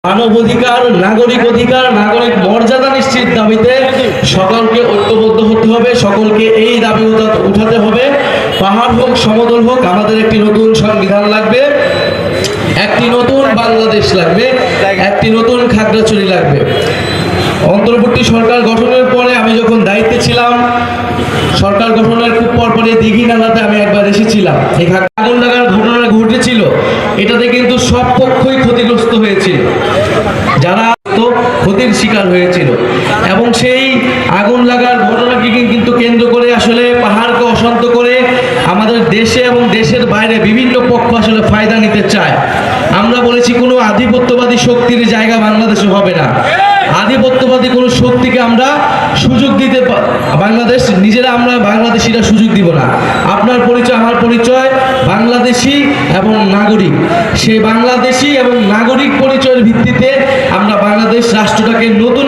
মানব অধিকার, নাগরিক অধিকার, নাগরিক মর্যাদা নিশ্চিত দাবিতে সকলকে ঐক্যবদ্ধ হতে হবে, সকলকে এই দাবি উঠাতে হবে। পাহাড় হোক সমতল হোক, আমাদের একটি নতুন সংবিধান লাগবে, একটি নতুন বাংলাদেশ লাগবে, একটি নতুন খাগড়াছড়ি লাগবে। অন্তর্বর্তী সরকার গঠনের পরে আমি যখন দায়িত্বে ছিলাম, সরকার গঠনের খুব পরপরে দিঘি নালাতে আমি একবার এসেছিলাম। এই আগুন লাগার ঘটনা ঘটেছিল, এটাতে কিন্তু সব পক্ষই ক্ষতিগ্রস্ত হয়েছিল, যারা তো ক্ষতির শিকার হয়েছিল। এবং সেই আগুন লাগার ঘটনাকে কিন্তু কেন্দ্র করে আসলে পাহাড়কে অশান্ত করে আমাদের দেশে এবং দেশের বাইরে বিভিন্ন পক্ষ আসলে ফায়দা নিতে চায়। আমরা বলেছি কোনো আধিপত্যবাদী শক্তির জায়গা বাংলাদেশে হবে না। আধিপত্যবাদী কোনো শক্তিকে আমরা সুযোগ দিতে, বাংলাদেশ নিজেরা আমরা বাংলাদেশিরা সুযোগ দিব না। আপনার পরিচয় আমার পরিচয় বাংলাদেশি এবং নাগরিক, সেই বাংলাদেশি এবং নাগরিক পরিচয়ের ভিত্তিতে আমরা বাংলাদেশ রাষ্ট্রটাকে নতুন